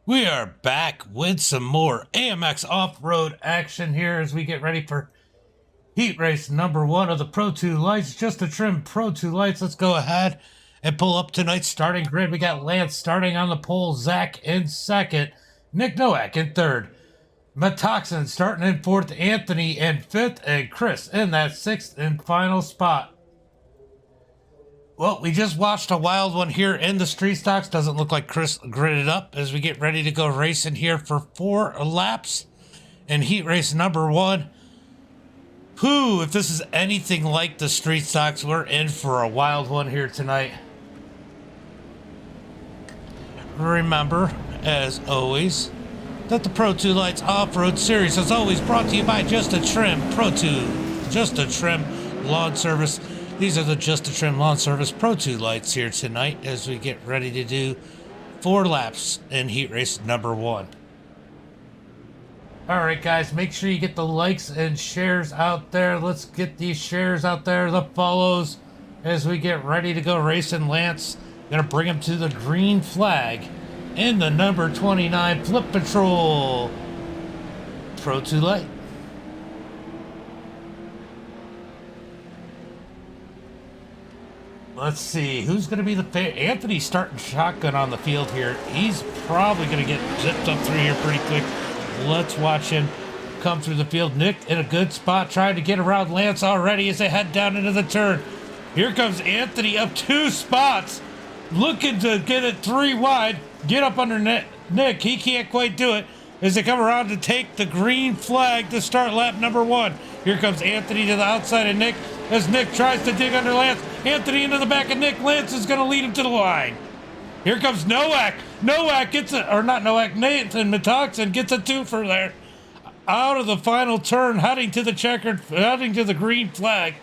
We are back with some more AMX off-road action here as we get ready for heat race number 1 of the Pro 2 lights. Just to trim Pro 2 lights, let's go ahead and pull up tonight's starting grid. We got Lance starting on the pole, Zach in second, Nick Nowak in third, Matoxin starting in fourth, Anthony in fifth, and Chris in that sixth and final spot. Well, we just watched a wild one here in the street stocks. Doesn't look like Chris gridded up as we get ready to go racing here for 4 laps in heat race number 1. Whew, if this is anything like the street stocks, we're in for a wild one here tonight. Remember, as always, that the Pro 2 Lights Off-Road Series is always brought to you by Just a Trim Pro 2, Just a Trim Lawn Service. These are the Just a Trim Lawn Service Pro 2 lights here tonight as we get ready to do 4 laps in heat race number 1. All right, guys, make sure you get the likes and shares out there. Let's get these shares out there, the follows, as we get ready to go racing. Lance, gonna bring him to the green flag in the number 29 Flip Patrol Pro 2 light. Let's see, who's going to be the Anthony's starting shotgun on the field here. He's probably going to get zipped up through here pretty quick. Let's watch him come through the field. Nick in a good spot, trying to get around Lance already as they head down into the turn. Here comes Anthony up 2 spots, looking to get it 3 wide. Get up under Nick. He can't quite do it as they come around to take the green flag to start lap number 1. Here comes Anthony to the outside of Nick as Nick tries to dig under Lance. Anthony into the back of Nick. Lance is going to lead him to the line. Here comes Nowak. Nowak gets it, or not Nowak, Nathan Matoxin gets a 2 for there. Out of the final turn, heading to the green flag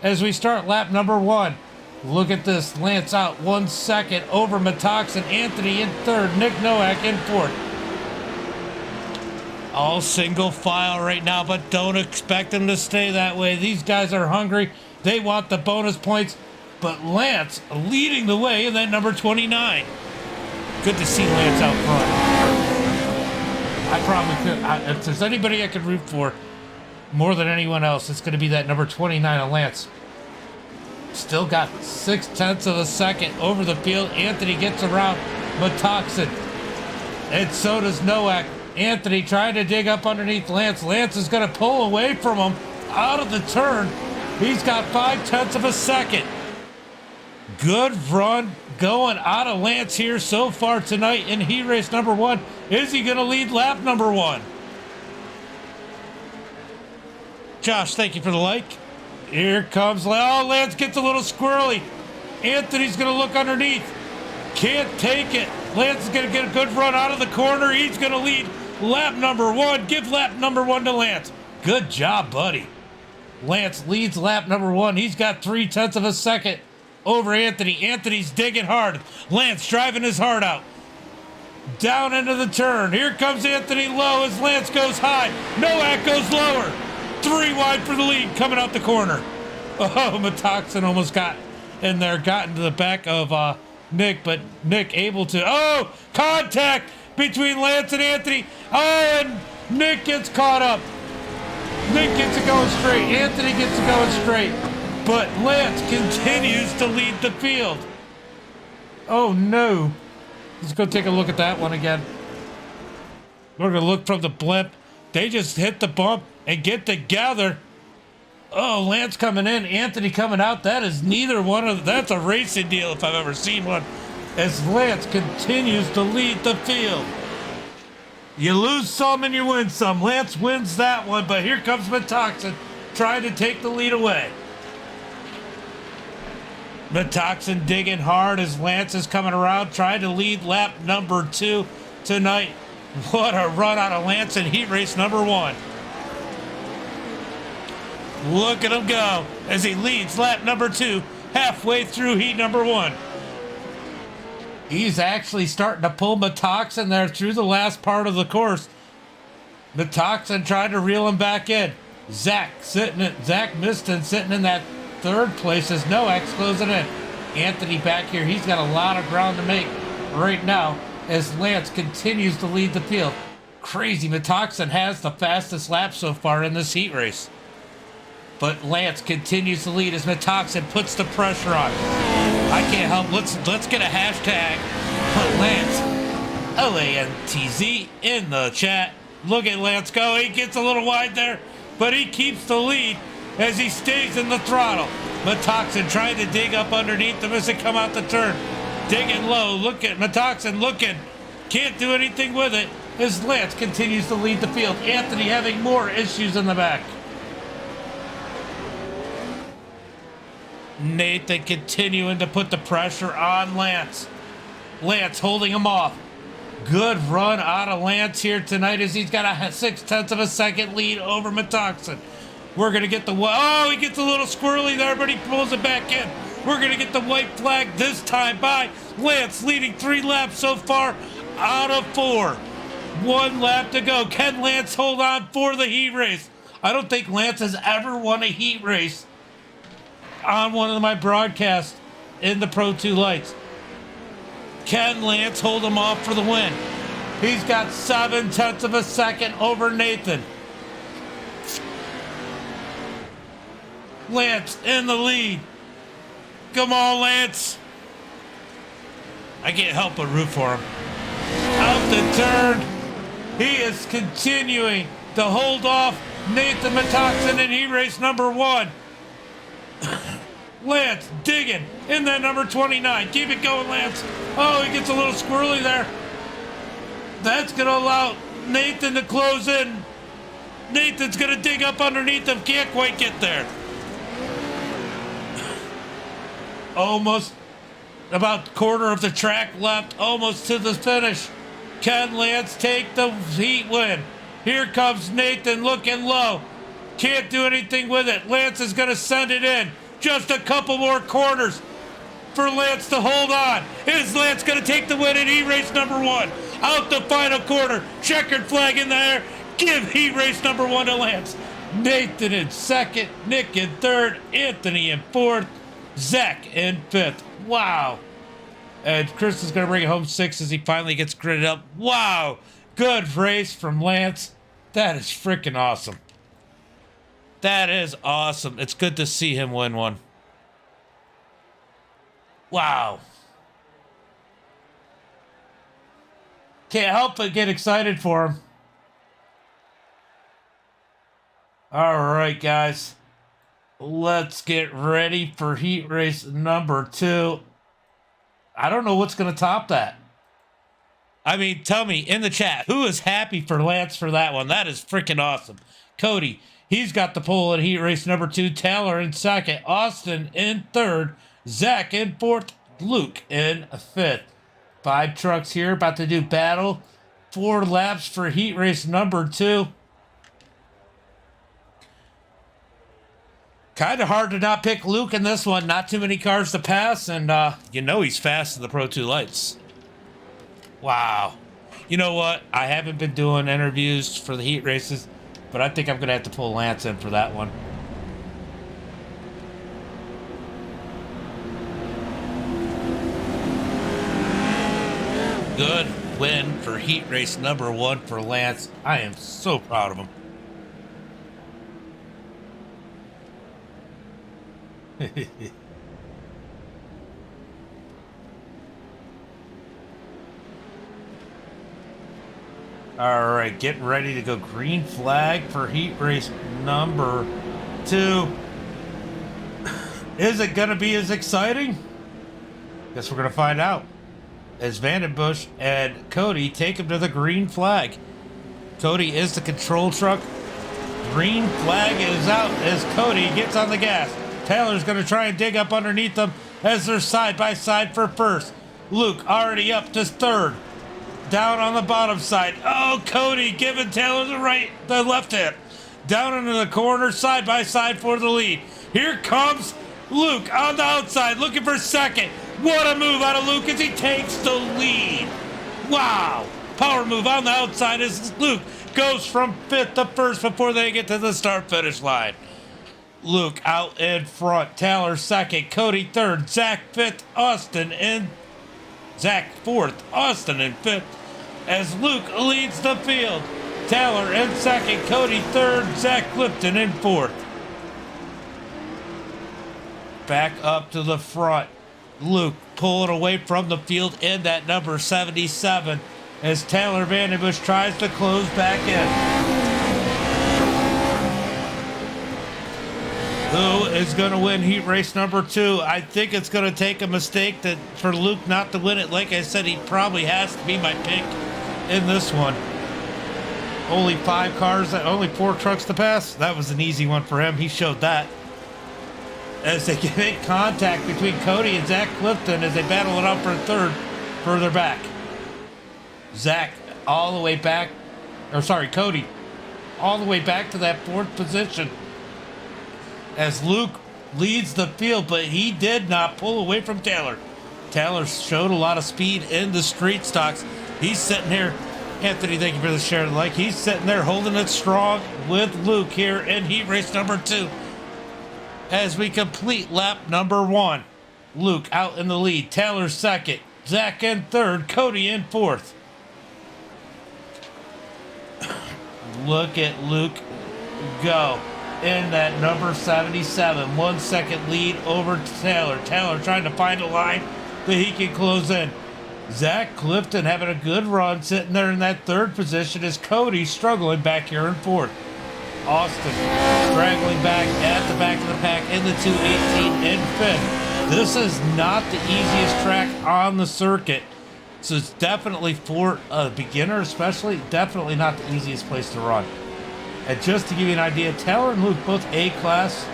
as we start lap number 1. Look at this. Lance out 1 second over Matoxin. Anthony in third. Nick Nowak in fourth. All single file right now, but don't expect them to stay that way. These guys are hungry. They want the bonus points, but Lance leading the way in that number 29. Good to see Lance out front. I probably could. If there's anybody I could root for more than anyone else, it's going to be that number 29 of Lance. Still got 0.6 of a second over the field. Anthony gets around Matoxin, and so does Nowak. Anthony trying to dig up underneath Lance. Lance is going to pull away from him out of the turn. He's got 0.5 of a second. Good run going out of Lance here so far tonight in heat race number 1. Is he going to lead lap number 1? Josh, thank you for the like. Here comes Lance gets a little squirrely. Anthony's going to look underneath. Can't take it. Lance is going to get a good run out of the corner. He's going to lead lap number 1. Give lap number 1 to Lance. Good job, buddy. Lance leads lap number 1. He's got 0.3 of a second over Anthony. Anthony's digging hard. Lance driving his heart out. Down into the turn. Here comes Anthony low as Lance goes high. Nowak goes lower. 3 wide for the lead coming out the corner. Oh, Matoxin almost got in there, got into the back of Nick, but Nick able to, contact between Lance and Anthony. And Nick gets caught up. Nick gets it going straight. Anthony gets it going straight. But Lance continues to lead the field. Oh no. Let's go take a look at that one again. We're going to look from the blimp. They just hit the bump and get together. Oh, Lance coming in, Anthony coming out. That is neither one of that's a racing deal if I've ever seen one. As Lance continues to lead the field. You lose some and you win some. Lance wins that one, but here comes Matoxin trying to take the lead away. Matoxin digging hard as Lance is coming around, trying to lead lap number 2 tonight. What a run out of Lance in heat race number 1. Look at him go as he leads lap number 2, halfway through heat number 1. He's actually starting to pull Matoxin there through the last part of the course. Matoxin trying to reel him back in. Zach Miston sitting in that 3rd place as Nowak's closing in. Anthony back here, he's got a lot of ground to make right now as Lance continues to lead the field. Crazy, Metoxin has the fastest lap so far in this heat race. But Lance continues to lead as Metoxin puts the pressure on. I can't help. Let's get a hashtag. Put Lance LANTZ in the chat. Look at Lance go. He gets a little wide there, but he keeps the lead as he stays in the throttle. Metoxin trying to dig up underneath him as they come out the turn. Digging low. Look at Metoxin looking. Can't do anything with it as Lance continues to lead the field. Anthony having more issues in the back. Nathan continuing to put the pressure on Lance. Lance holding him off. Good run out of Lance here tonight as he's got a 0.6 of a second lead over Metoxin. We're going to get the... Oh, he gets a little squirrely there, but he pulls it back in. We're going to get the white flag this time by Lance, leading 3 laps so far out of 4. 1 lap to go. Can Lance hold on for the heat race? I don't think Lance has ever won a heat race on one of my broadcasts in the Pro 2 lights. Can Lance hold him off for the win? He's got 0.7 of a second over Nathan. Lance in the lead. Come on, Lance. I can't help but root for him. Out the turn. He is continuing to hold off Nathan Metoxin in heat race number 1. Lance digging in that number 29. Keep it going, Lance. Oh, he gets a little squirrely there. That's going to allow Nathan to close in. Nathan's going to dig up underneath him. Can't quite get there. Almost about quarter of the track left. Almost to the finish. Can Lance take the heat win? Here comes Nathan looking low. Can't do anything with it. Lance is going to send it in. Just a couple more quarters for Lance to hold on. Is Lance going to take the win in heat race number 1? Out the final quarter. Checkered flag in the air. Give heat race number 1 to Lance. Nathan in 2nd. Nick in 3rd. Anthony in 4th. Zach in 5th. Wow. And Chris is going to bring it home 6 as he finally gets gridded up. Wow. Good race from Lance. That is freaking awesome. That is awesome. It's good to see him win one. Wow. Can't help but get excited for him. All right, guys. Let's get ready for heat race number 2. I don't know what's going to top that. I mean, tell me in the chat, who is happy for Lance for that one? That is freaking awesome. Cody. He's got the pole in heat race number 2. Taylor in 2nd. Austin in 3rd. Zach in 4th. Luke in 5th. 5 trucks here about to do battle. 4 laps for heat race number 2. Kind of hard to not pick Luke in this one. Not too many cars to pass. And you know he's fast in the Pro 2 lights. Wow. You know what? I haven't been doing interviews for the heat races. But I think I'm going to have to pull Lance in for that one. Good win for heat race number 1 for Lance. I am so proud of him. All right, getting ready to go green flag for heat race number 2. Is it going to be as exciting? Guess we're going to find out. As Vandenbush and Cody take him to the green flag. Cody is the control truck. Green flag is out as Cody gets on the gas. Taylor's going to try and dig up underneath them as they're side by side for first. Luke already up to 3rd. Down on the bottom side. Oh, Cody giving Taylor the left hip. Down into the corner, side by side for the lead. Here comes Luke on the outside, looking for 2nd. What a move out of Luke as he takes the lead. Wow. Power move on the outside as Luke goes from 5th to 1st before they get to the start-finish line. Luke out in front. Taylor 2nd. Cody 3rd. Zach 5th. Austin in Zach fourth, Austin in fifth, as Luke leads the field. Taylor in second, Cody third, Zach Clifton in fourth. Back up to the front. Luke pulling away from the field in that number 77 as Taylor Vandenbush tries to close back in. Who is going to win heat race number 2? I think it's going to take a mistake for Luke not to win it. Like I said, he probably has to be my pick in this one. Only 5 cars, only 4 trucks to pass. That was an easy one for him. He showed that. As they make contact between Cody and Zach Clifton as they battle it out for third, further back. Zach all the way back, Cody all the way back to that 4th position. As Luke leads the field, but he did not pull away from Taylor. Taylor showed a lot of speed in the street stocks. He's sitting here. Anthony, thank you for the share of the like. He's sitting there holding it strong with Luke here in heat race number 2. As we complete lap number 1. Luke out in the lead. Taylor second. Zach in third. Cody in fourth. Look at Luke go. In that number 77, 1 second lead over to Taylor. Taylor trying to find a line that he can close in. Zach Clifton having a good run, sitting there in that 3rd position as Cody struggling back here in 4th. Austin straggling back at the back of the pack in the 218 in 5th. This is not the easiest track on the circuit, so it's definitely for a beginner especially, definitely not the easiest place to run. And just to give you an idea, Taylor and Luke both A-class,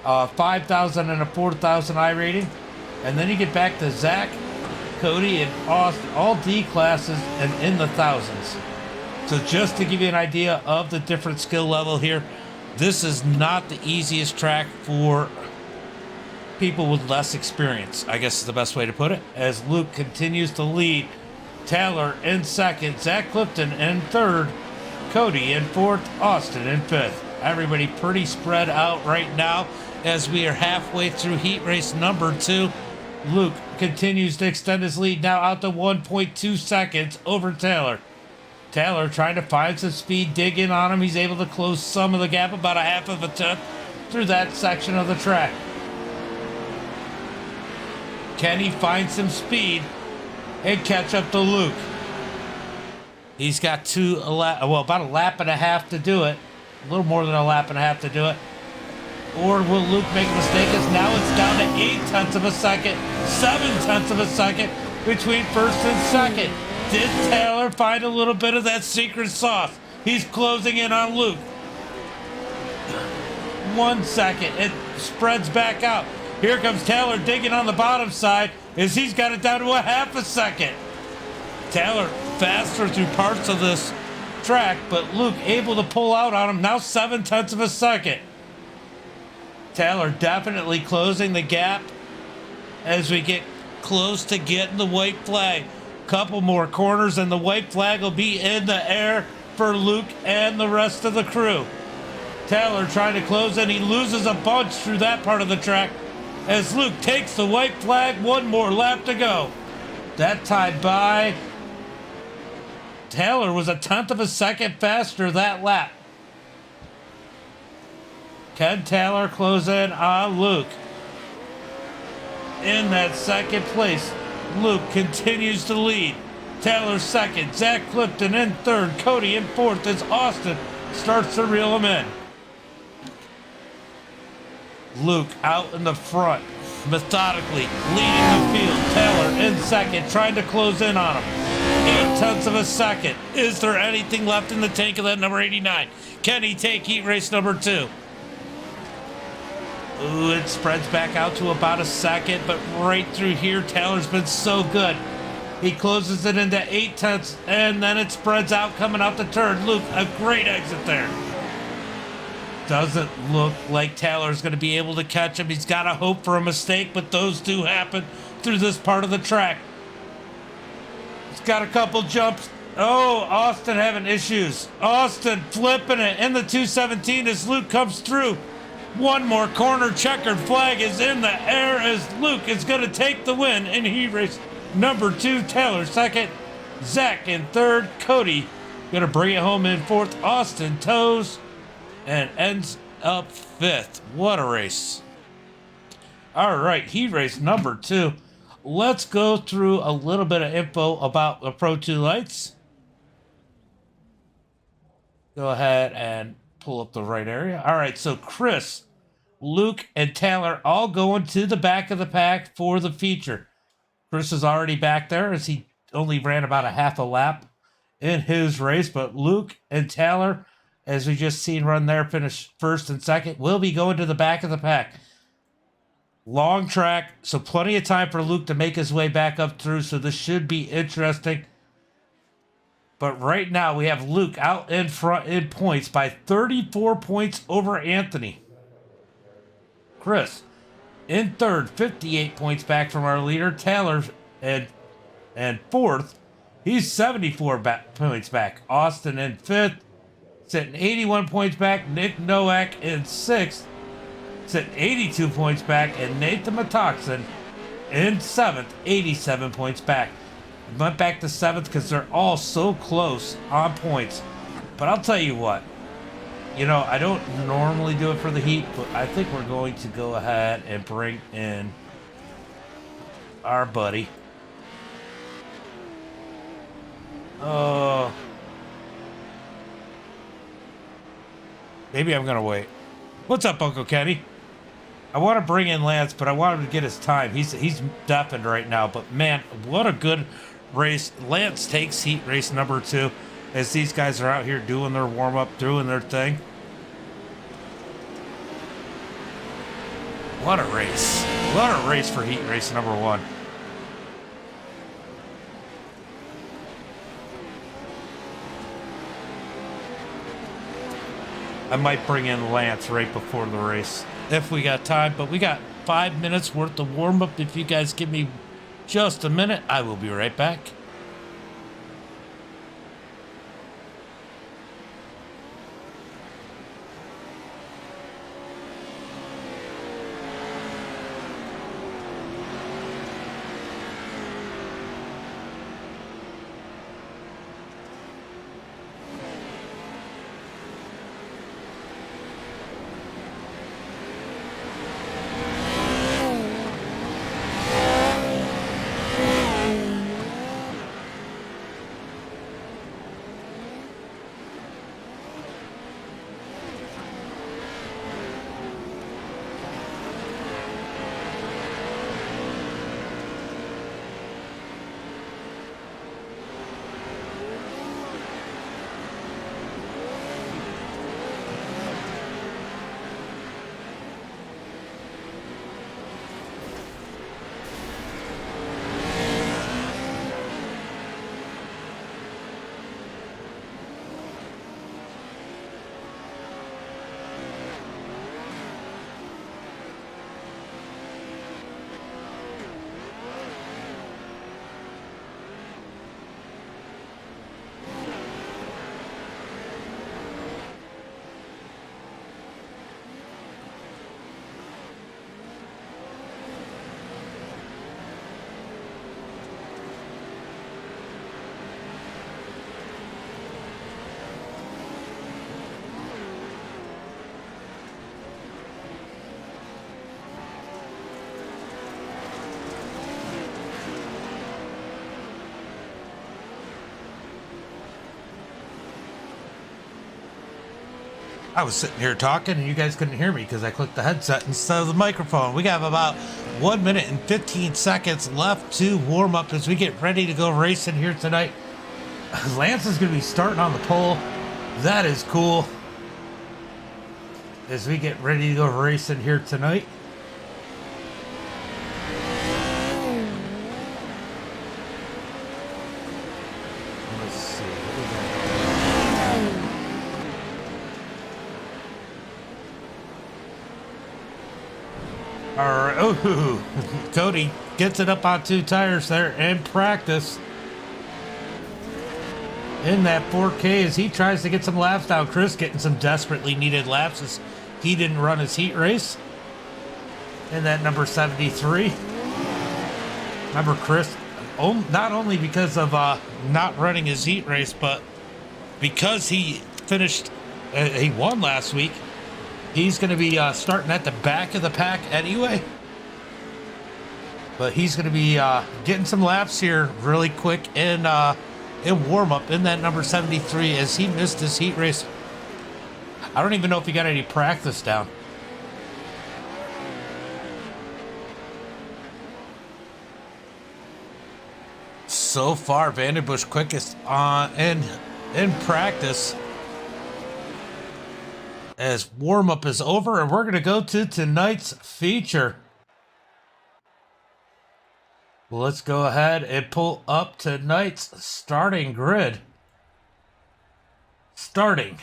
5,000 and a 4,000 I rating. And then you get back to Zach, Cody, and Austin, all D classes and in the thousands. So just to give you an idea of the different skill level here, this is not the easiest track for people with less experience, I guess is the best way to put it. As Luke continues to lead, Taylor in second, Zach Clifton in third, Cody in fourth, Austin in fifth. Everybody pretty spread out right now as we are halfway through heat race number 2. Luke continues to extend his lead now out to 1.2 seconds over Taylor. Taylor trying to find some speed, dig in on him. He's able to close some of the gap, about a half of a tenth through that section of the track. Can he find some speed and catch up to Luke? He's got about a lap and a half to do it. A little more than a lap and a half to do it. Or will Luke make a mistake as now it's down to 8 tenths of a second, 7 tenths of a second between first and second. Did Taylor find a little bit of that secret sauce? He's closing in on Luke. 1 second, it spreads back out. Here comes Taylor digging on the bottom side as he's got it down to a half a second. Taylor faster through parts of this track, but Luke able to pull out on him, now 7 tenths of a second. Taylor definitely closing the gap as we get close to getting the white flag. Couple more corners and the white flag will be in the air for Luke and the rest of the crew. Taylor trying to close in. He loses a bunch through that part of the track as Luke takes the white flag. 1 more lap to go. That tied by Taylor was a tenth of a second faster that lap. Can Taylor close in on Luke? In that second place, Luke continues to lead. Taylor second, Zach Clifton in third, Cody in fourth as Austin starts to reel him in. Luke out in the front, methodically leading the field. Taylor in second, trying to close in on him. 8 tenths of a second. Is there anything left in the tank of that number 89? Can he take heat race number 2? Ooh, it spreads back out to about a second, but right through here, Taylor's been so good. He closes it into 8 tenths, and then it spreads out coming out the turn. Luke, a great exit there. Doesn't look like Taylor's going to be able to catch him. He's got to hope for a mistake, but those do happen through this part of the track. He's got a couple jumps. Oh, Austin having issues. Austin flipping it in the 217 as Luke comes through. 1 more corner, checkered flag is in the air as Luke is going to take the win in heat race number 2. Taylor second. Zach in third. Cody gonna bring it home in fourth. Austin toes and ends up fifth. What a race. All right, heat race number 2. Let's go through a little bit of info about the Pro 2 lights. Go ahead and pull up the right area. All right, so Chris, Luke, and Taylor all going to the back of the pack for the feature. Chris is already back there as he only ran about a half a lap in his race, but Luke and Taylor, as we just seen run there, finish first and second, will be going to the back of the pack. Long track, so plenty of time for Luke to make his way back up through, so this should be interesting. But right now, we have Luke out in front in points by 34 points over Anthony. Chris in third, 58 points back from our leader. Taylor and fourth, he's 74 points back. Austin in fifth, sitting 81 points back. Nick Nowak in sixth, sitting 82 points back. And Nathan Matoxin in seventh, 87 points back. Went back to seventh because they're all so close on points. But I'll tell you what, you know, I don't normally do it for the heat, but I think we're going to go ahead and bring in our buddy. Maybe I'm going to wait. What's up, Uncle Kenny? I want to bring in Lance, but I want him to get his time. He's deafened right now, but man, what a good race. Lance takes heat race number 2 as these guys are out here doing their warm-up, doing their thing. What a race. What a race for heat race number 1. I might bring in Lance right before the race if we got time, but we got 5 minutes worth of warm-up. If you guys give me just a minute, I will be right back. I was sitting here talking and you guys couldn't hear me because I clicked the headset instead of the microphone. We have about 1 minute and 15 seconds left to warm up as we get ready to go racing here tonight. Lance is going to be starting on the pole. That is cool. As we get ready to go racing here tonight. Let's see. All right. Oh, Cody gets it up on 2 tires there in practice. In that 4K as he tries to get some laps down. Chris getting some desperately needed laps as he didn't run his heat race. In that number 73. Remember, Chris not only because of not running his heat race, but because he finished, he won last week. He's going to be starting at the back of the pack anyway. But he's going to be getting some laps here really quick in warm-up in that number 73 as he missed his heat race. I don't even know if he got any practice down. So far, Vanderbush quickest in practice. As warm-up is over, and we're going to go to tonight's feature. Well, let's go ahead and pull up tonight's starting grid. Starting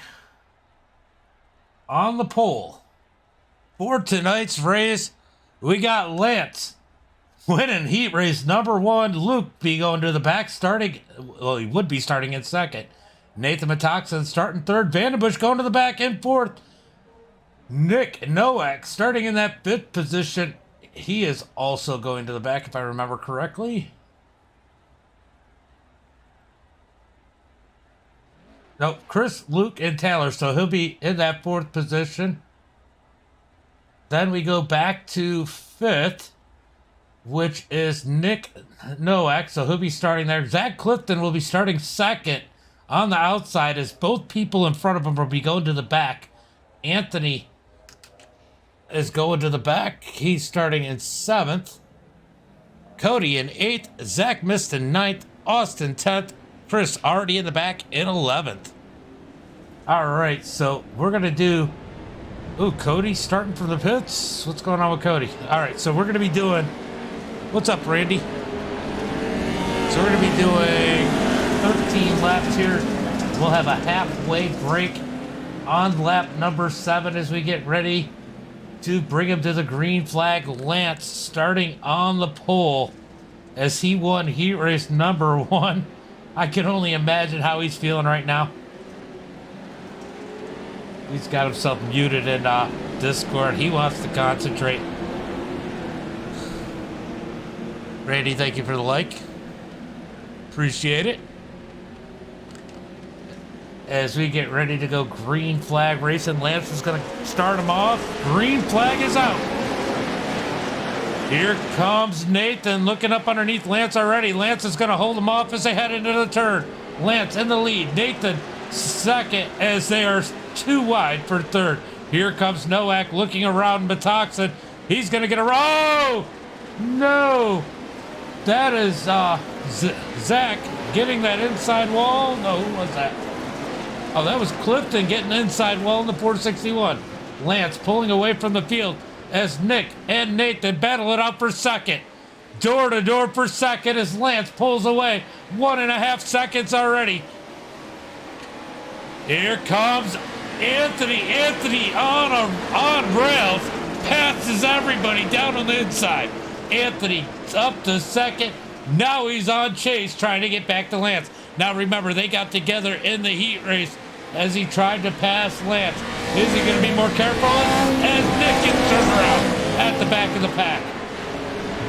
on the pole for tonight's race, we got Lance winning heat race number 1. Luke be going to the back, starting, well, he would be starting in second. Nathan Metoxen starting third. Vanderbush going to the back in fourth. Nick Nowak starting in that 5th position. He is also going to the back, if I remember correctly. No, Chris, Luke, and Taylor. So he'll be in that 4th position. Then we go back to 5th, which is Nick Nowak. So he'll be starting there. Zach Clifton will be starting 2nd on the outside as both people in front of him will be going to the back. Anthony is going to the back. He's starting in 7th. Cody in 8th. Zach missed in 9th. Austin 10th. Chris already in the back in 11th. All right, so we're going to do... Ooh, Cody starting from the pits. What's going on with Cody? All right, so we're going to be doing... What's up, Randy? So we're going to be doing 13 laps here. We'll have a halfway break on lap number 7 as we get ready to bring him to the green flag. Lance starting on the pole as he won heat race number 1. I can only imagine how he's feeling right now. He's got himself muted in Discord. He wants to concentrate. Randy, thank you for the like. Appreciate it. As we get ready to go green flag racing, Lance is going to start him off. Green flag is out. Here comes Nathan looking up underneath Lance already. Lance is going to hold him off as they head into the turn. Lance in the lead. Nathan second as they are too wide for 3rd. Here comes Nowak looking around Metoxen. He's going to get a row. No. That is Zach getting that inside wall. No, who was that? Oh, that was Clifton getting the inside wall in the 461. Lance pulling away from the field as Nick and Nathan battle it out for 2nd. Door to door for 2nd as Lance pulls away. 1.5 seconds already. Here comes Anthony. Anthony on rails. Passes everybody down on the inside. Anthony up to 2nd. Now he's on chase trying to get back to Lance. Now remember, they got together in the heat race as he tried to pass Lance. Is he going to be more careful? As Nick gets turned around at the back of the pack.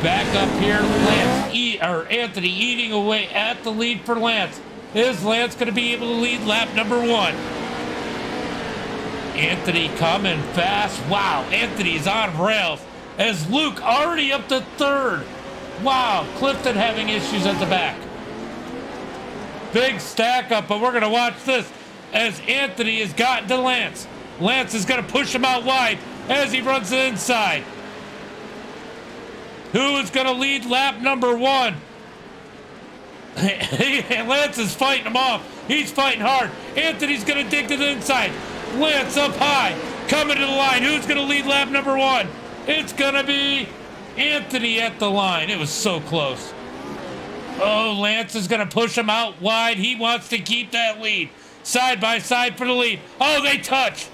Back up here, Anthony eating away at the lead for Lance. Is Lance going to be able to lead lap number 1? Anthony coming fast. Wow, Anthony's on rails as Luke already up to 3rd. Wow, Clifton having issues at the back. Big stack up, but we're going to watch this as Anthony has gotten to Lance. Lance is going to push him out wide as he runs the inside. Who is going to lead lap number 1? Lance is fighting him off. He's fighting hard. Anthony's going to dig to the inside. Lance up high, coming to the line. Who's going to lead lap number 1? It's going to be Anthony at the line. It was so close. Oh, Lance is going to push him out wide. He wants to keep that lead. Side by side for the lead. Oh, they touch.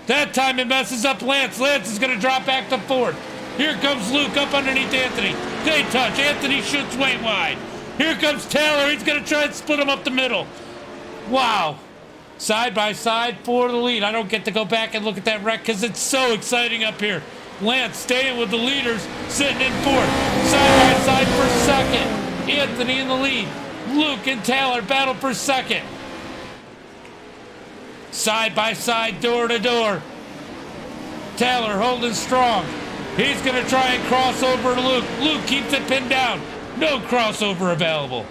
That time it messes up Lance. Lance is going to drop back to 4th. Here comes Luke up underneath Anthony. They touch. Anthony shoots way wide. Here comes Taylor. He's going to try and split him up the middle. Wow. Side by side for the lead. I don't get to go back and look at that wreck because it's so exciting up here. Lance staying with the leaders, sitting in 4th. Side by side for 2nd. Anthony in the lead. Luke and Taylor battle for second. Side by side, door to door. Taylor holding strong. He's going to try and cross over to Luke. Luke keeps it pinned down. No crossover available.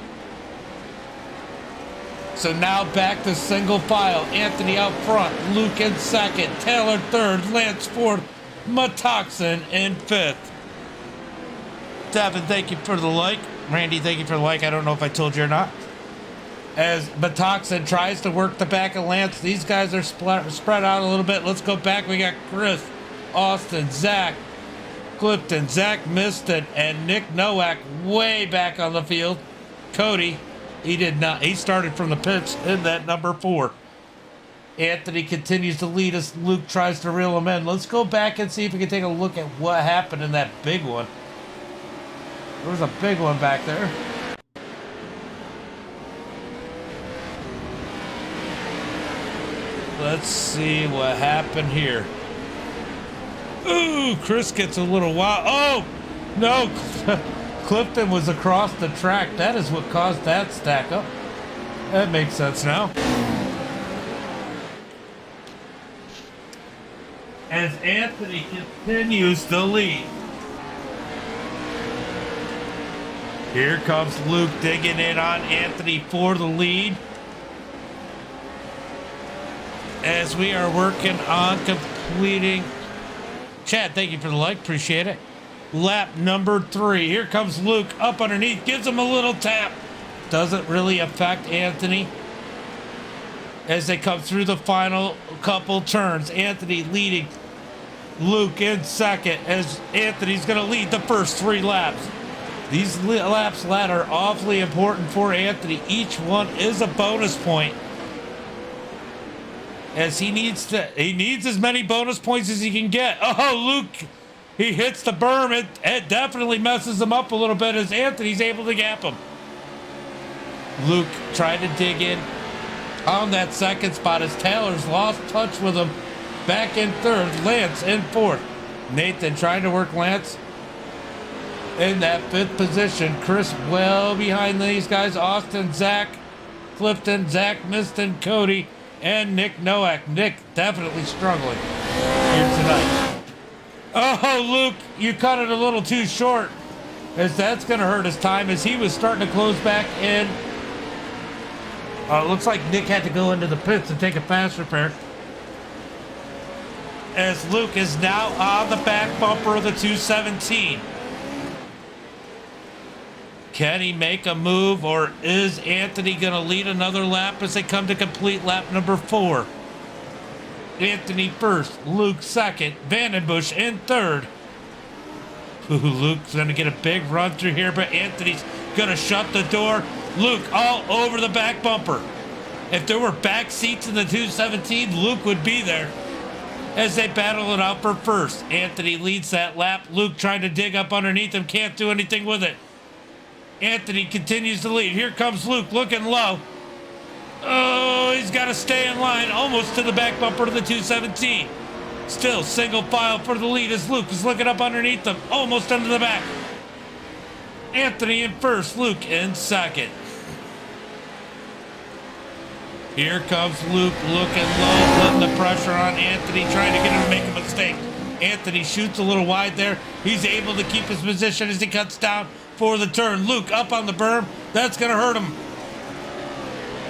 So now back to single file. Anthony out front. Luke in second. Taylor third. Lance fourth. Matoxin in fifth. Devin, thank you for the like. Randy, thank you for the like. I don't know if I told you or not. As Matoxin tries to work the back of Lance, these guys are spread out a little bit. Let's go back. We got Chris, Austin, Zach, Clifton, Zach Miston, and Nick Nowak way back on the field. Cody, he did not. He started from the pits in that number 4. Anthony continues to lead us. Luke tries to reel him in. Let's go back and see if we can take a look at what happened in that big one. There was a big one back there. Let's see what happened here. Ooh, Chris gets a little wild. Oh, no. Clifton was across the track. That is what caused that stack up. That makes sense now. As Anthony continues to lead. Here comes Luke digging in on Anthony for the lead. As we are working on completing. Chad, thank you for the like. Appreciate it. Lap number 3. Here comes Luke up underneath. Gives him a little tap. Doesn't really affect Anthony. As they come through the final couple turns. Anthony leading Luke in second. As Anthony's going to lead the first 3 laps. These laps are awfully important for Anthony. Each one is a bonus point. As he needs as many bonus points as he can get. Oh, Luke, he hits the berm. It definitely messes him up a little bit as Anthony's able to gap him. Luke tried to dig in on that second spot as Taylor's lost touch with him. Back in third, Lance in fourth. Nathan trying to work Lance in that 5th position. Chris well behind these guys. Austin, Zach, Clifton, Zach Miston, Cody, and Nick Nowak. Nick definitely struggling here tonight. Oh, Luke, you cut it a little too short. As that's going to hurt his time as he was starting to close back in. Looks like Nick had to go into the pits and take a fast repair. As Luke is now on the back bumper of the 217. Can he make a move, or is Anthony going to lead another lap as they come to complete lap number 4? Anthony first, Luke second, Vandenbush in third. Ooh, Luke's going to get a big run through here, but Anthony's going to shut the door. Luke all over the back bumper. If there were back seats in the 217, Luke would be there as they battle it out for first. Anthony leads that lap. Luke trying to dig up underneath him, can't do anything with it. Anthony continues to lead. Here comes Luke looking low. Oh, he's got to stay in line almost to the back bumper of the 217. Still single file for the lead as Luke is looking up underneath them, almost under the back. Anthony in first, Luke in second. Here comes Luke looking low, putting the pressure on Anthony, trying to get him to make a mistake. Anthony shoots a little wide there. He's able to keep his position as he cuts down for the turn. Luke up on the berm. That's going to hurt him.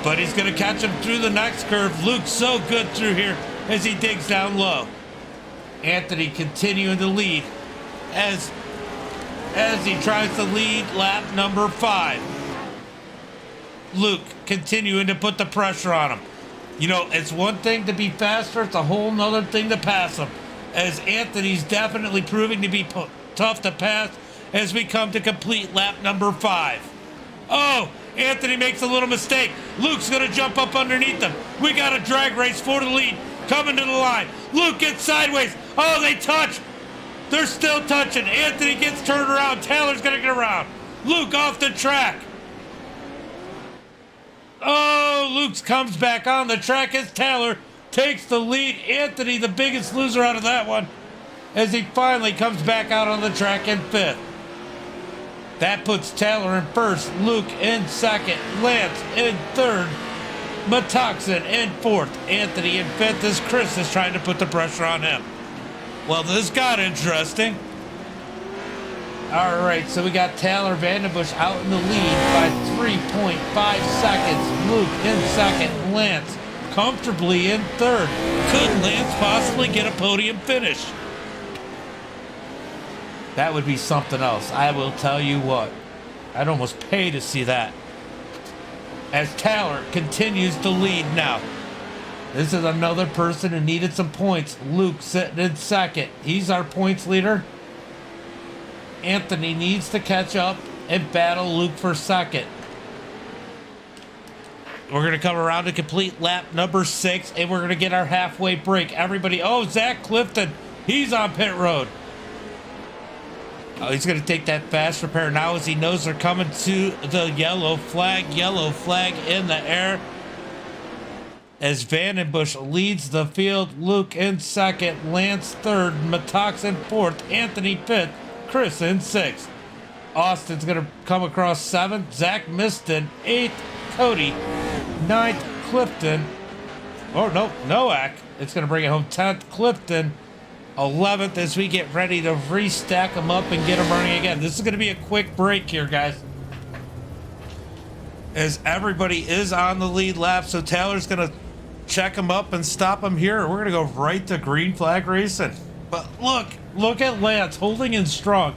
But he's going to catch him through the next curve. Luke's so good through here as he digs down low. Anthony continuing to lead as he tries to lead lap number 5. Luke continuing to put the pressure on him. You know, it's one thing to be faster. It's a whole nother thing to pass him. As Anthony's definitely proving to be tough to pass as we come to complete lap number 5. Oh, Anthony makes a little mistake. Luke's going to jump up underneath him. We got a drag race for the lead coming to the line. Luke gets sideways. Oh, they touch. They're still touching. Anthony gets turned around. Taylor's going to get around. Luke off the track. Oh, Luke comes back on the track as Taylor takes the lead. Anthony, the biggest loser out of that one, as he finally comes back out on the track in 5th. That puts Taylor in first, Luke in second, Lance in third, Metoxin in fourth, Anthony in fifth as Chris is trying to put the pressure on him. Well, this got interesting. All right, so we got Taylor Vandenbush out in the lead by 3.5 seconds. Luke in second, Lance comfortably in third. Could Lance possibly get a podium finish? That would be something else. I will tell you what. I'd almost pay to see that. As Taylor continues to lead now. This is another person who needed some points. Luke sitting in second. He's our points leader. Anthony needs to catch up and battle Luke for second. We're going to come around to complete lap number 6, and we're going to get our halfway break. Everybody, oh, Zach Clifton, he's on pit road. Oh, he's going to take that fast repair now as he knows they're coming to the yellow flag in the air. As Vandenbush leads the field, Luke in second, Lance third, Metox in fourth, Anthony fifth, Chris in sixth. Austin's going to come across seventh, Zach Miston eighth, Cody ninth, Clifton. Oh, no, Nowak. It's going to bring it home 10th, Clifton 11th as we get ready to restack them up and get them running again. This is going to be a quick break here, guys. As everybody is on the lead lap, so Taylor's going to check them up and stop them here. We're going to go right to green flag racing. But look at Lance holding in strong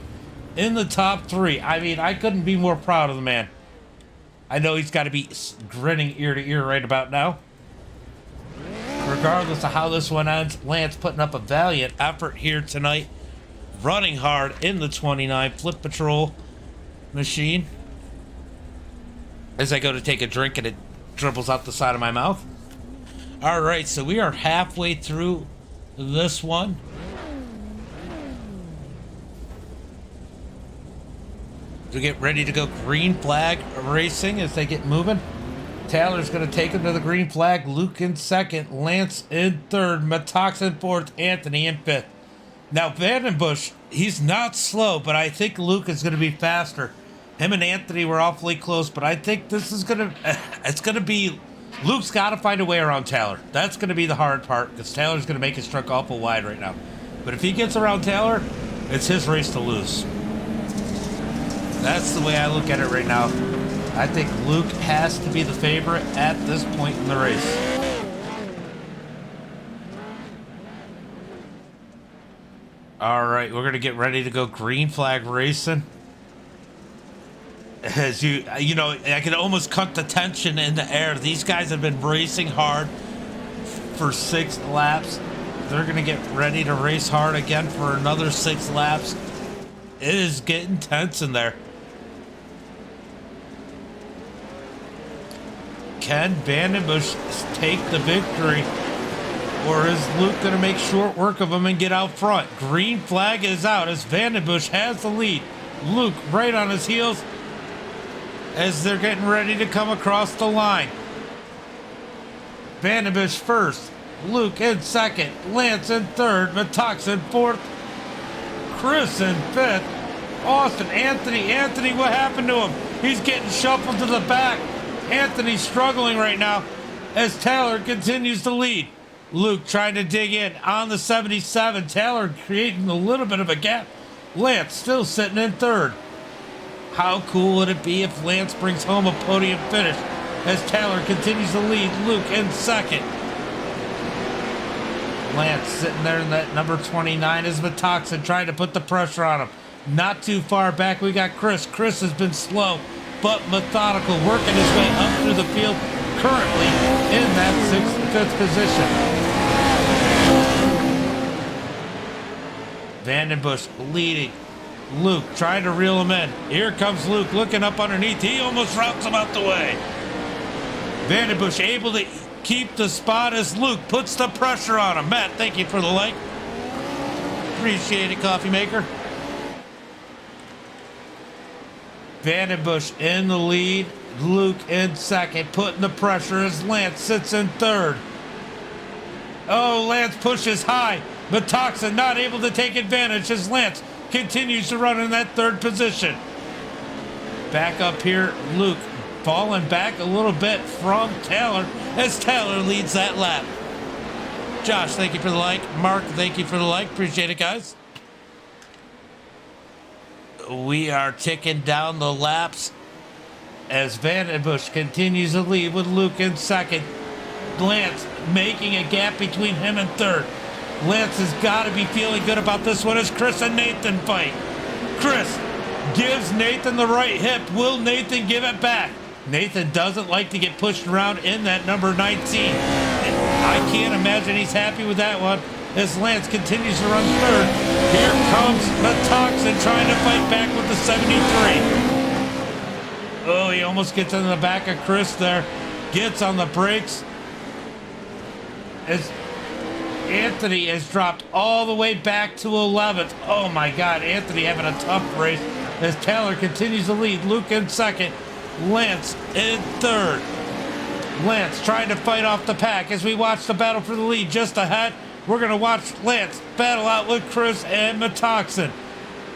in the top 3. I mean, I couldn't be more proud of the man. I know he's got to be grinning ear to ear right about now. Regardless of how this one ends, Lance putting up a valiant effort here tonight. Running hard in the 29 Flip Patrol machine. As I go to take a drink and it dribbles out the side of my mouth. All right, so we are halfway through this one. To get ready to go green flag racing as they get moving. Taylor's going to take him to the green flag. Luke in second, Lance in third, Metox in fourth, Anthony in fifth. Now Vandenbush, he's not slow, but I think Luke is going to be faster. Him and Anthony were awfully close, but I think this is going to, it's going to be, Luke's got to find a way around Taylor. That's going to be the hard part because Taylor's going to make his truck awful wide right now. But if he gets around Taylor, it's his race to lose. That's the way I look at it right now. I think Luke has to be the favorite at this point in the race. All right, we're going to get ready to go green flag racing. As you know, I can almost cut the tension in the air. These guys have been racing hard for 6 laps. They're going to get ready to race hard again for another 6 laps. It is getting tense in there. Can Vandenbush take the victory? Or is Luke going to make short work of him and get out front? Green flag is out as Vandenbush has the lead. Luke right on his heels as they're getting ready to come across the line. Vandenbush first. Luke in second. Lance in third. Metox in fourth. Chris in fifth. Austin. Anthony, what happened to him? He's getting shuffled to the back. Anthony's struggling right now as Taylor continues to lead. Luke trying to dig in on the 77. Taylor creating a little bit of a gap. Lance still sitting in third. How cool would it be if Lance brings home a podium finish as Taylor continues to lead Luke in second. Lance sitting there in that number 29 is Metoxin trying to put the pressure on him. Not too far back, we got Chris. Chris has been slow but methodical, working his way up through the field, currently in that 5th position. Vandenbush leading. Luke trying to reel him in. Here comes Luke looking up underneath. He almost routes him out the way. Vandenbush able to keep the spot as Luke puts the pressure on him. Matt, thank you for the like. Appreciate it, coffee maker. Vandenbush in the lead. Luke in second, putting the pressure as Lance sits in third. Oh, Lance pushes high. Metoxin not able to take advantage as Lance continues to run in that 3rd position. Back up here, Luke falling back a little bit from Taylor as Taylor leads that lap. Josh, thank you for the like. Mark, thank you for the like. Appreciate it, guys. We are ticking down the laps as Vandenbush continues to lead with Luke in second. Lance making a gap between him and third. Lance has got to be feeling good about this one as Chris and Nathan fight. Chris gives Nathan the right hip. Will Nathan give it back? Nathan doesn't like to get pushed around in that number 19. I can't imagine he's happy with that one as Lance continues to run third. Here comes Metoxin trying to fight back with the 73. Oh, he almost gets into the back of Chris there. Gets on the brakes as Anthony has dropped all the way back to 11th. Oh my God, Anthony having a tough race as Taylor continues to lead. Luke in second, Lance in third. Lance trying to fight off the pack as we watch the battle for the lead just ahead. We're going to watch Lance battle out with Chris and Metoxin.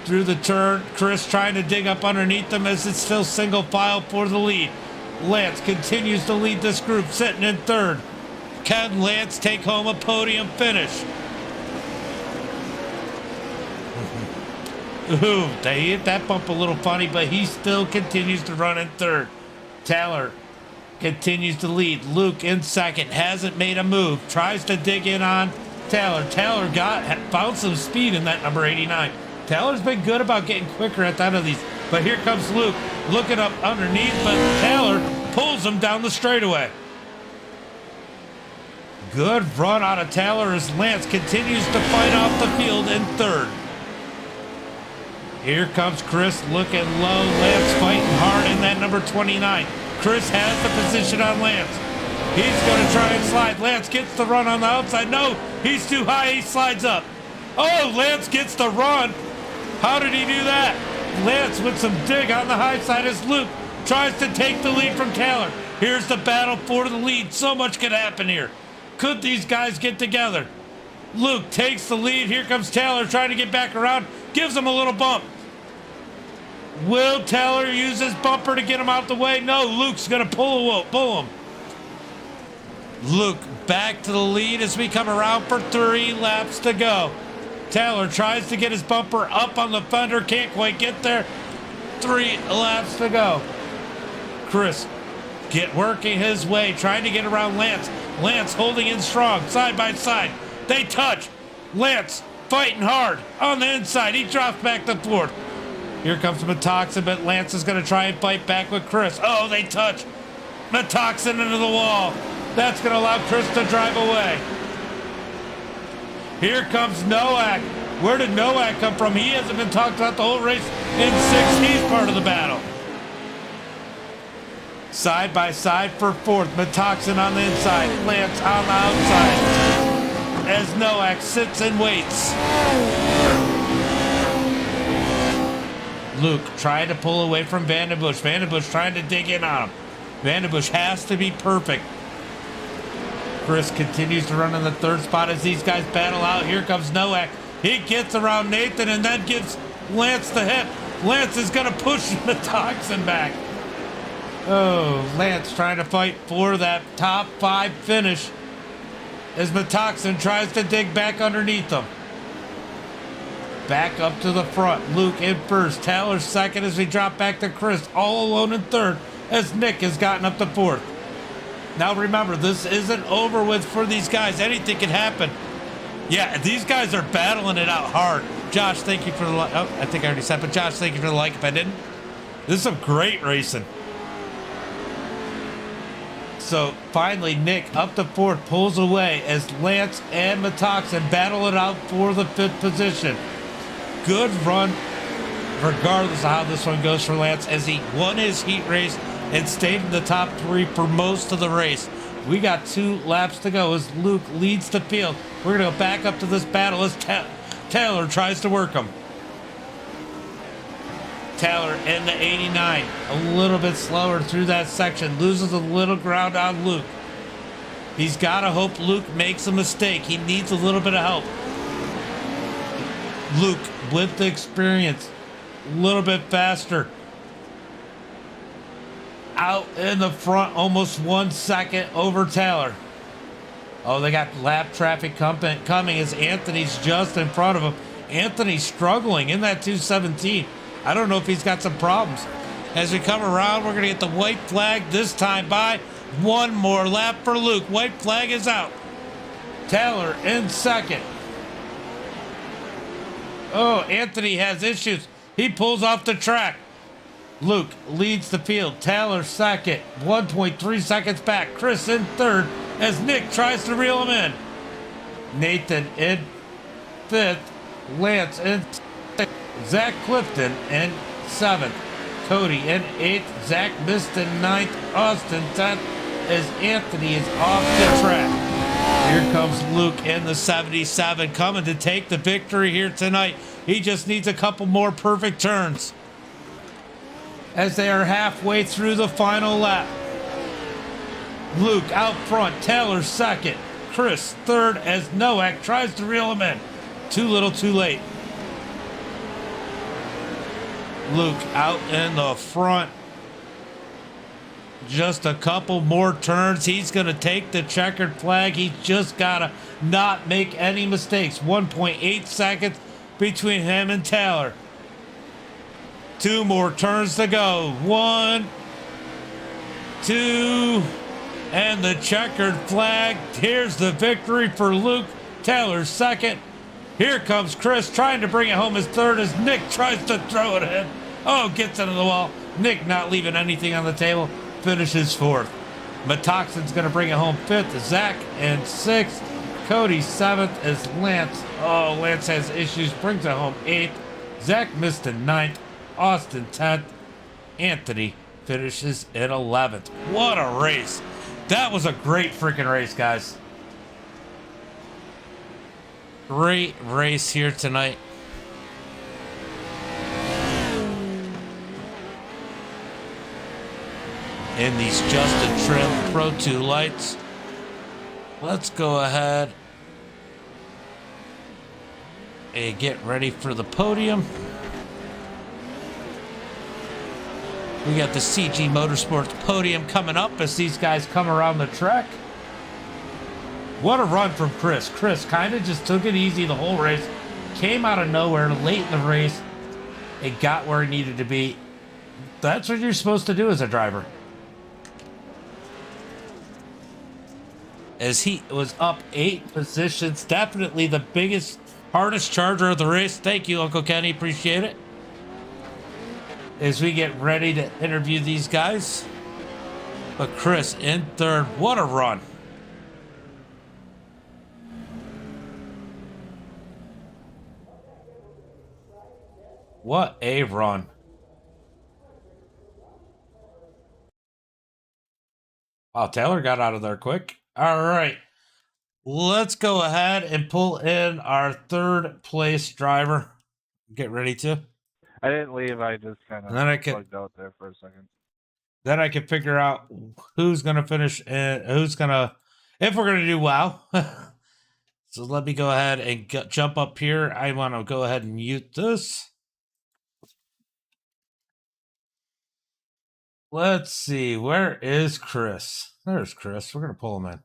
Through the turn, Chris trying to dig up underneath them as it's still single file for the lead. Lance continues to lead this group, sitting in third. Can Lance take home a podium finish? Ooh, they hit that bump a little funny, but he still continues to run in third. Taylor continues to lead. Luke in second, hasn't made a move. Tries to dig in on Taylor. Taylor found some speed in that number 89. Taylor's been good about getting quicker at the end of these. But here comes Luke looking up underneath, but Taylor pulls him down the straightaway. Good run out of Taylor as Lance continues to fight off the field in third. Here comes Chris looking low. Lance fighting hard in that number 29. Chris has the position on Lance. He's going to try and slide. Lance gets the run on the outside. No, he's too high. He slides up. Oh, Lance gets the run. How did he do that? Lance with some dig on the high side as Luke tries to take the lead from Taylor. Here's the battle for the lead. So much could happen here. Could these guys get together? Luke takes the lead. Here comes Taylor trying to get back around. Gives him a little bump. Will Taylor use his bumper to get him out the way? No, Luke's going to pull him. Luke back to the lead as we come around for 3 laps to go. Taylor tries to get his bumper up on the fender. Can't quite get there. 3 laps to go. Chris working his way, trying to get around Lance. Lance holding in strong, side by side. They touch. Lance fighting hard on the inside. He drops back to fourth. Here comes Metoxin, but Lance is going to try and fight back with Chris. Oh, they touch. Metoxin into the wall. That's going to allow Chris to drive away. Here comes Nowak. Where did Nowak come from? He hasn't been talked about the whole race. In 6th, he's part of the battle. Side by side for 4th. Metoxin on the inside. Lance on the outside. As Nowak sits and waits. Luke trying to pull away from Vandenbush. Vandenbush trying to dig in on him. Vandenbush has to be perfect. Chris continues to run in the 3rd spot as these guys battle out. Here comes Nowak. He gets around Nathan and then gives Lance the hip. Lance is going to push Metoxin back. Oh, Lance trying to fight for that top 5 finish as Metoxin tries to dig back underneath him. Back up to the front. Luke in first. Taylor second as we drop back to Chris. All alone in third as Nick has gotten up to 4th. Now remember, this isn't over with for these guys. Anything can happen. Yeah, these guys are battling it out hard. Josh, thank you for the like. Oh, I think I already said, but Josh, thank you for the like if I didn't. This is some great racing. So finally, Nick up to 4th pulls away as Lance and Metoxin battle it out for the 5th position. Good run, regardless of how this one goes for Lance, as he won his heat race and stayed in the top 3 for most of the race. We got 2 laps to go as Luke leads the field. We're going to go back up to this battle as Taylor tries to work him. Taylor in the 89, a little bit slower through that section, loses a little ground on Luke. He's got to hope Luke makes a mistake. He needs a little bit of help. Luke with the experience, a little bit faster. out in the front, almost 1 second over Taylor. Oh, they got lap traffic coming as Anthony's just in front of him. Anthony's struggling in that 217. I don't know if he's got some problems. As we come around, we're going to get the white flag this time by. One more lap for Luke. White flag is out. Taylor in second. Oh, Anthony has issues. He pulls off the track. Luke leads the field. Taylor second. 1.3 seconds back. Chris in third as Nick tries to reel him in. Nathan in fifth. Lance in sixth. Zach Clifton in seventh. Cody in eighth. Zach missed in ninth. Austin 10th as Anthony is off the track. Here comes Luke in the 77 coming to take the victory here tonight. He just needs a couple more perfect turns as they are halfway through the final lap. Luke out front, Taylor second, Chris third as Noack tries to reel him in. Too little, too late. Luke out in the front. Just a couple more turns. He's going to take the checkered flag. He's just got to not make any mistakes. 1.8 seconds between him and Taylor. Two more turns to go. 1, 2, and the checkered flag. Here's the victory for Luke. Taylor second. Here comes Chris trying to bring it home as third as Nick tries to throw it in. Oh, gets into the wall. Nick not leaving anything on the table. Finishes fourth. Metoxin's going to bring it home fifth. Zach in sixth. Cody seventh as Lance. Oh, Lance has issues. Brings it home eighth. Zach missed in ninth. Austin 10th. Anthony finishes in 11th. What a race. That was a great freaking race, guys. Great race here tonight. In these Justin Trim Pro 2 lights. Let's go ahead and get ready for the podium. We got the CG Motorsports podium coming up as these guys come around the track. What a run from Chris. Chris kind of just took it easy the whole race. Came out of nowhere late in the race. It got where he needed to be. That's what you're supposed to do as a driver. As he was up 8 positions. Definitely the biggest, hardest charger of the race. Thank you, Uncle Kenny. Appreciate it. As we get ready to interview these guys. But Chris in third. What a run. What a run. Wow, Taylor got out of there quick. All right. Let's go ahead and pull in our third place driver. Get ready to. I didn't leave. I just kind of plugged out there for a second. Then I can figure out who's going to finish and who's going to, if we're going to do wow. So let me go ahead and jump up here. I want to go ahead and mute this. Let's see. Where is Chris? There's Chris. We're going to pull him in.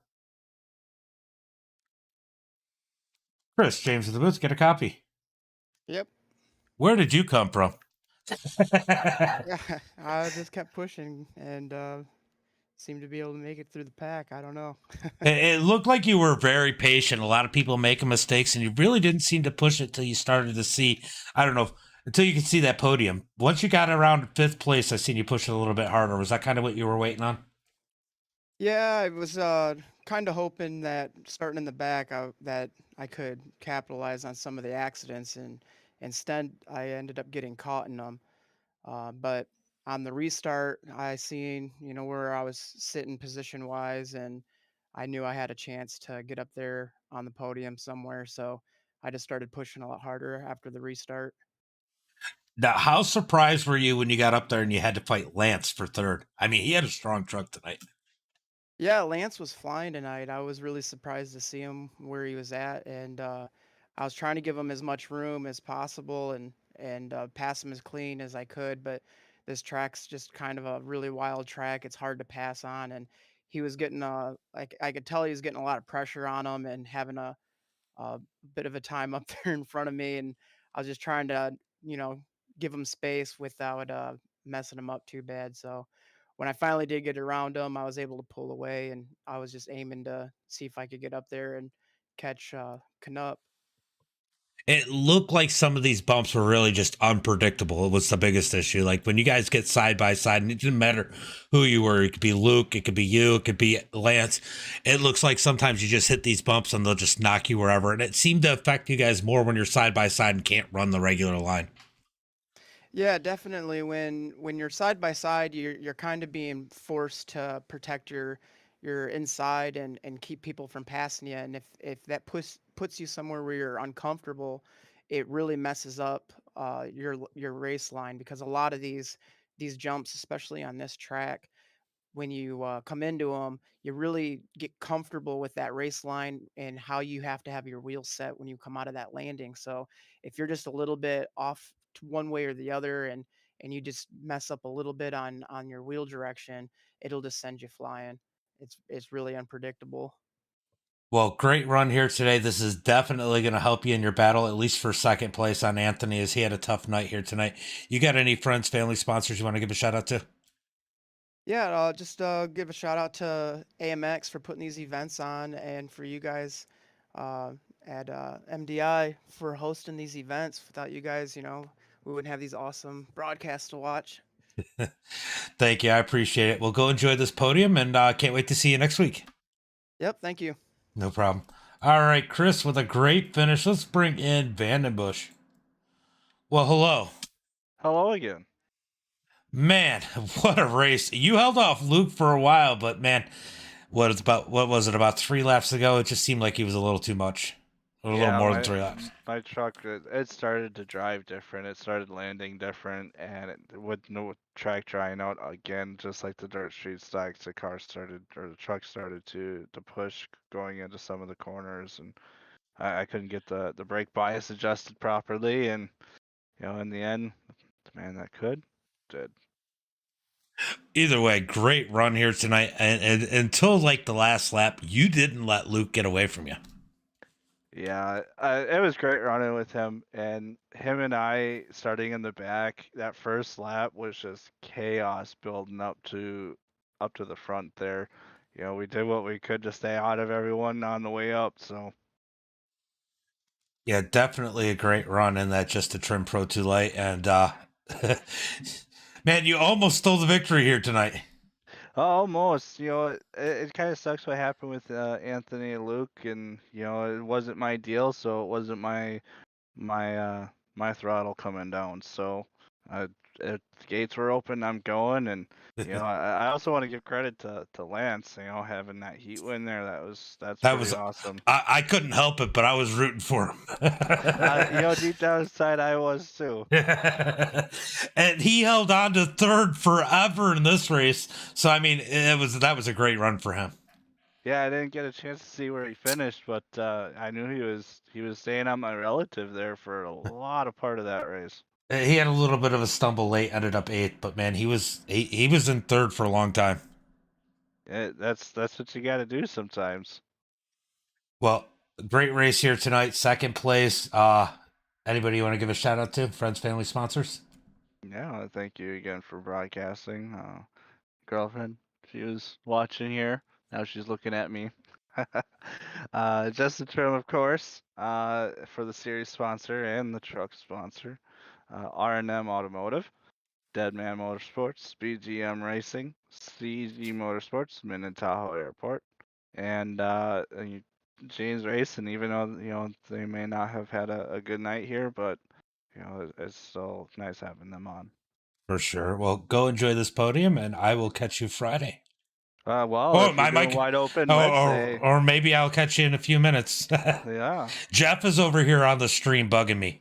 Chris, James of the Booth, get a copy. Yep. Where did you come from? Yeah, I just kept pushing and seemed to be able to make it through the pack. I don't know. It looked like you were very patient. A lot of people making mistakes, and you really didn't seem to push it till you started to see, I don't know, until you could see that podium. Once you got around 5th place, I seen you push it a little bit harder. Was that kind of what you were waiting on? Yeah, I was kind of hoping that starting in the back, that I could capitalize on some of the accidents, and instead I ended up getting caught in them. But on the restart, I seen, where I was sitting position wise, and I knew I had a chance to get up there on the podium somewhere. So I just started pushing a lot harder after the restart. Now, how surprised were you when you got up there and you had to fight Lance for third? I mean, he had a strong truck tonight. Yeah, Lance was flying tonight. I was really surprised to see him where he was at, and I was trying to give him as much room as possible and pass him as clean as I could. But this track's just kind of a really wild track. It's hard to pass on, and he was getting like I could tell he was getting a lot of pressure on him and having a bit of a time up there in front of me, and I was just trying to, you know, give him space without messing him up too bad. So when I finally did get around him, I was able to pull away, and I was just aiming to see if I could get up there and catch Canup. It looked like some of these bumps were really just unpredictable. It was the biggest issue. Like when you guys get side by side, and it didn't matter who you were. It could be Luke, it could be you, it could be Lance. It looks like sometimes you just hit these bumps and they'll just knock you wherever. And it seemed to affect you guys more when you're side by side and can't run the regular line. Yeah, definitely. When you're side by side, you're kind of being forced to protect your inside and keep people from passing you. And if that puts you somewhere where you're uncomfortable, it really messes up your race line, because a lot of these jumps, especially on this track, when you come into them, you really get comfortable with that race line and how you have to have your wheels set when you come out of that landing. So if you're just a little bit off to one way or the other, and you just mess up a little bit on your wheel direction, it'll just send you flying. It's really unpredictable. Well, great run here today. This is definitely going to help you in your battle, at least for second place on Anthony, as he had a tough night here tonight. You got any friends, family, sponsors you want to give a shout out to? Yeah, just give a shout out to AMX for putting these events on, and for you guys uh, at MDI for hosting these events. Without you guys, we wouldn't have these awesome broadcasts to watch. Thank you. I appreciate it. Well, go enjoy this podium, and can't wait to see you next week. Yep, thank you. No problem. All right, Chris, with a great finish. Let's bring in Vandenbush. Well, hello. Hello again. Man, what a race. You held off Luke for a while, but man, what was it, about 3 laps ago? It just seemed like he was a little too much. A little more than 3 laps. My truck, it started to drive different. It started landing different, and with no track drying out again, just like the dirt street stacks, the truck started to push going into some of the corners, and I couldn't get the brake bias adjusted properly, and in the end, the man that could did. Either way, great run here tonight, and until like the last lap, you didn't let Luke get away from you. Yeah, it was great running with him, and I starting in the back. That first lap was just chaos building up to the front there. We did what we could to stay out of everyone on the way up. So Yeah, definitely a great run in that just a trim Pro 2 light, and man, you almost stole the victory here tonight. almost, it kind of sucks what happened with Anthony and Luke, and it wasn't my deal, so it wasn't my throttle coming down. So if the gates were open, I'm going. And I also want to give credit to Lance. Having that heat win there, that's pretty awesome. I couldn't help it, but I was rooting for him. Deep down inside, I was too. And he held on to third forever in this race. So I mean, that was a great run for him. Yeah, I didn't get a chance to see where he finished, but I knew he was staying on my relative there for a lot of part of that race. He had a little bit of a stumble late, ended up 8th, but man, he was in third for a long time. That's what you got to do sometimes. Well, great race here tonight. Second place. Anybody you want to give a shout out to? Friends, family, sponsors? Yeah, thank you again for broadcasting. Girlfriend, she was watching here. Now she's looking at me. Justin Trim, of course, for the series sponsor and the truck sponsor. R&M Automotive, Deadman Motorsports, BGM Racing, CG Motorsports, Minnetonka Airport, and James Racing. Even though they may not have had a good night here, but it's still nice having them on. For sure. Well, go enjoy this podium, and I will catch you Friday. If you're doing wide open Wednesday, or maybe I'll catch you in a few minutes. Yeah. Jeff is over here on the stream bugging me.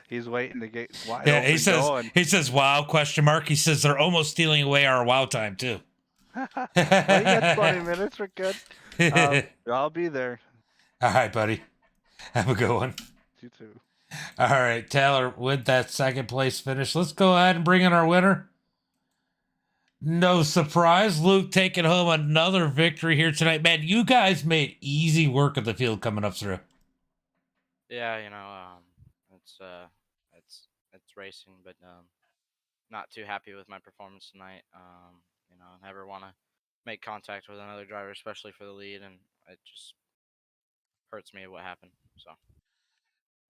He's waiting to get wide open. He says, "Wow?" ? He says they're almost stealing away our wow time too. Well, you got 20 minutes. We're good. I'll be there. All right, buddy. Have a good one. You too. All right, Taylor, with that second place finish, let's go ahead and bring in our winner. No surprise, Luke taking home another victory here tonight. Man, you guys made easy work of the field coming up through. Yeah, it's it's racing, but not too happy with my performance tonight. Never want to make contact with another driver, especially for the lead, and it just hurts me what happened. So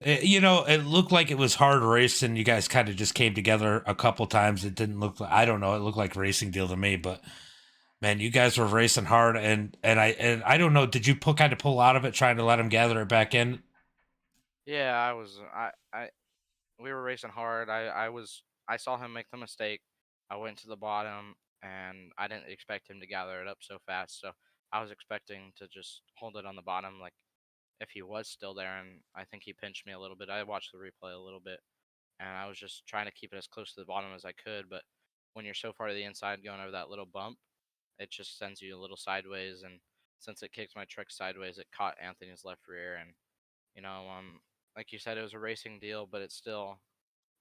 It looked like it was hard racing. You guys kind of just came together a couple times. It didn't look like, I don't know, it looked like racing deal to me, but man, you guys were racing hard and I don't know, did you kind of pull out of it trying to let him gather it back in? yeah, I we were racing hard. I saw him make the mistake. I went to the bottom, and I didn't expect him to gather it up so fast. So I was expecting to just hold it on the bottom, like if he was still there, and I think he pinched me a little bit. I watched the replay a little bit, and I was just trying to keep it as close to the bottom as I could. But when you're so far to the inside going over that little bump, it just sends you a little sideways. And since it kicked my truck sideways, it caught Anthony's left rear. And, you know, um, like you said, it was a racing deal, but it's still,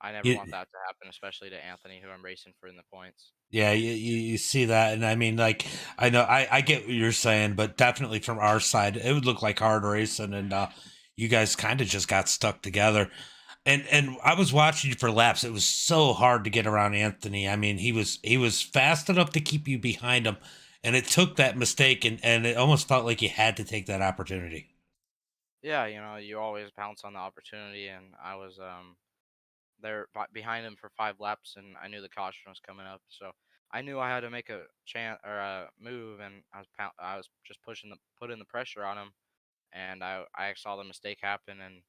I never You, want that to happen, especially to Anthony, who I'm racing for in the points. yeah, you see that, and I mean, like, I know I get what you're saying, but definitely from our side, it would look like hard racing, and you guys kind of just got stuck together. And I was watching you for laps. It was so hard to get around Anthony. I mean, he was fast enough to keep you behind him, and it took that mistake, and it almost felt like you had to take that opportunity. Yeah, you always pounce on the opportunity, and I was there behind him for 5 laps, and I knew the caution was coming up, so I knew I had to make a chance or a move, and I was just putting the pressure on him, and I saw the mistake happen, and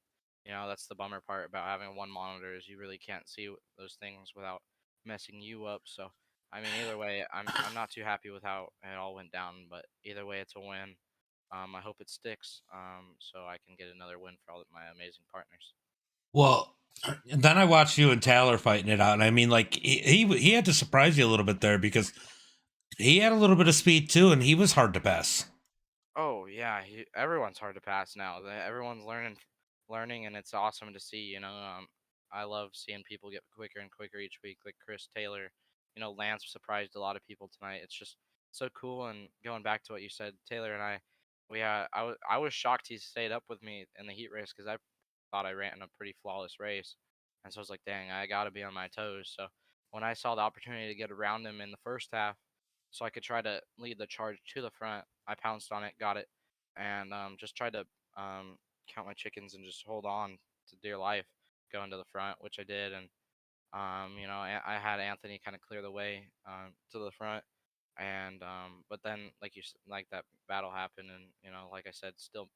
that's the bummer part about having one monitor is you really can't see those things without messing you up. So I mean, either way, I'm not too happy with how it all went down, but either way, it's a win. I hope it sticks, so I can get another win for all of my amazing partners. Well, and then I watched you and Taylor fighting it out, and I mean, like, he had to surprise you a little bit there because he had a little bit of speed too, and he was hard to pass. Oh yeah, everyone's hard to pass now. Everyone's learning, and it's awesome to see. I love seeing people get quicker and quicker each week. Like Chris Taylor, Lance surprised a lot of people tonight. It's just so cool. And going back to what you said, Taylor and I was shocked he stayed up with me in the heat race because I thought I ran a pretty flawless race, and so I was like, dang, I got to be on my toes. So when I saw the opportunity to get around him in the first half, so I could try to lead the charge to the front, I pounced on it, got it, and just tried to count my chickens and just hold on to dear life going to the front, which I did. And I had Anthony kind of clear the way to the front, and but then like that battle happened, and like I said, still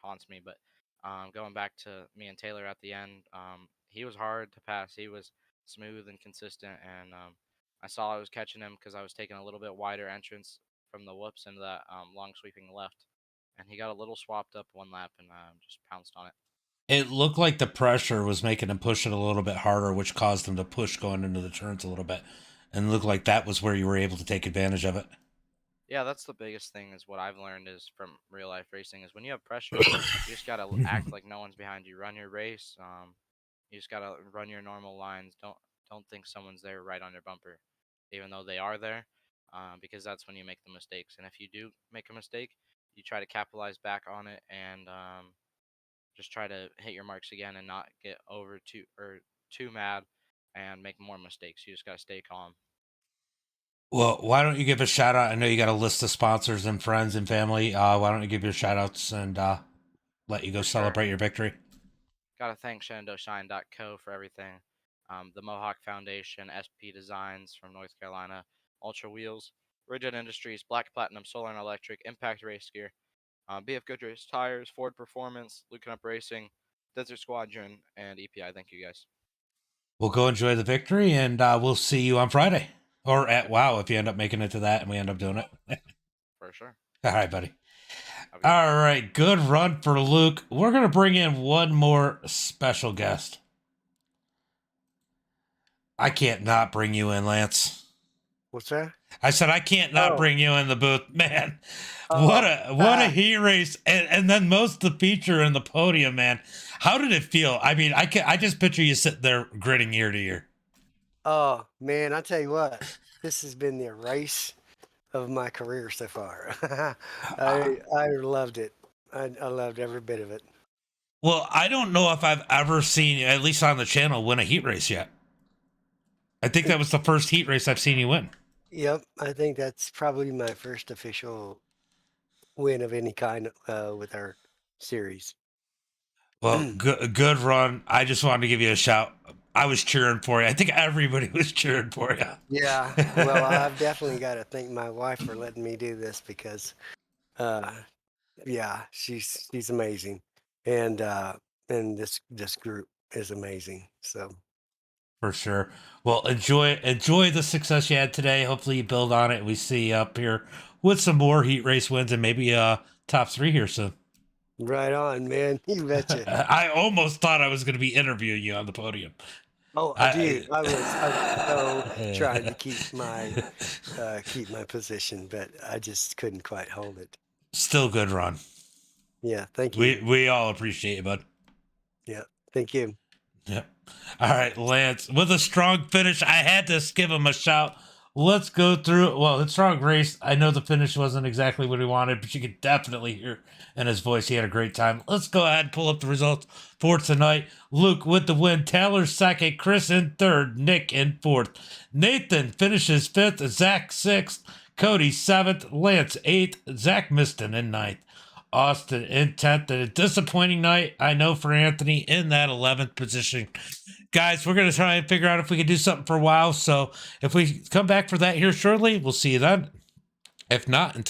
haunts me. But going back to me and Taylor at the end, he was hard to pass. He was smooth and consistent, and I saw I was catching him because I was taking a little bit wider entrance from the whoops into that long sweeping left, and he got a little swapped up one lap and just pounced on it. It looked like the pressure was making him push it a little bit harder, which caused him to push going into the turns a little bit, and it looked like that was where you were able to take advantage of it. Yeah, that's the biggest thing is what I've learned is from real life racing is when you have pressure, you just gotta act like no one's behind you. Run your race. You just gotta run your normal lines. Don't think someone's there right on your bumper, even though they are there, because that's when you make the mistakes. And if you do make a mistake, you try to capitalize back on it and just try to hit your marks again and not get over too mad and make more mistakes. You just gotta stay calm. Well, why don't you give a shout out? I know you got a list of sponsors and friends and family. Why don't you give your shout outs and let you go For sure. celebrate your victory? Gotta thank ShenandoShine.co for everything. The Mohawk Foundation, SP Designs from North Carolina, Ultra Wheels, Rigid Industries, Black Platinum Solar and Electric, Impact Race Gear, BF Goodrich Tires, Ford Performance, Luken Up Racing, Desert Squadron, and EPI. Thank you guys. We'll go enjoy the victory, and we'll see you on Friday or at Yep, WoW if you end up making it to that and we end up doing it. for sure. All right, buddy. Have a good one. All right, good run for Luke. We're gonna bring in one more special guest. I can't not bring you in, Lance. What's that? I said I can't not Oh. bring you in the booth, man. Oh. What a heat race, and then most of the feature and the podium, man. How did it feel? I mean, I just picture you sitting there gritting ear to ear. Oh man, I tell you what, this has been the race of my career so far. I loved it. I loved every bit of it. Well, I don't know if I've ever seen you, at least on the channel, win a heat race yet. I think that was the first heat race I've seen you win. Yep, I think that's probably my first official win of any kind with our series. Well, good run. I just wanted to give you a shout. I was cheering for you. I think everybody was cheering for you. Yeah, well, I've definitely got to thank my wife for letting me do this because, yeah, she's amazing, and this group is amazing. So For sure. Well, enjoy the success you had today. Hopefully you build on it and we see you up here with some more heat race wins and maybe top 3 here soon. right on, man. You betcha. I almost thought I was going to be interviewing you on the podium. Oh, dude, I was so trying to keep my position, but I just couldn't quite hold it. Still good run. Yeah, thank you. We all appreciate it, bud. Yeah, thank you. Yep. All right, Lance, with a strong finish, I had to give him a shout. Let's go through. Well, it's strong race. I know the finish wasn't exactly what he wanted, but you could definitely hear in his voice he had a great time. Let's go ahead and pull up the results for tonight. Luke with the win. Taylor second. Chris in third. Nick in fourth. Nathan finishes fifth. Zach sixth. Cody seventh. Lance eighth. Zach Miston in ninth. Austin in 10th. And a disappointing night, I know, for Anthony in that 11th position. Guys, we're going to try and figure out if we can do something for a while. So if we come back for that here shortly, we'll see you then. If not, until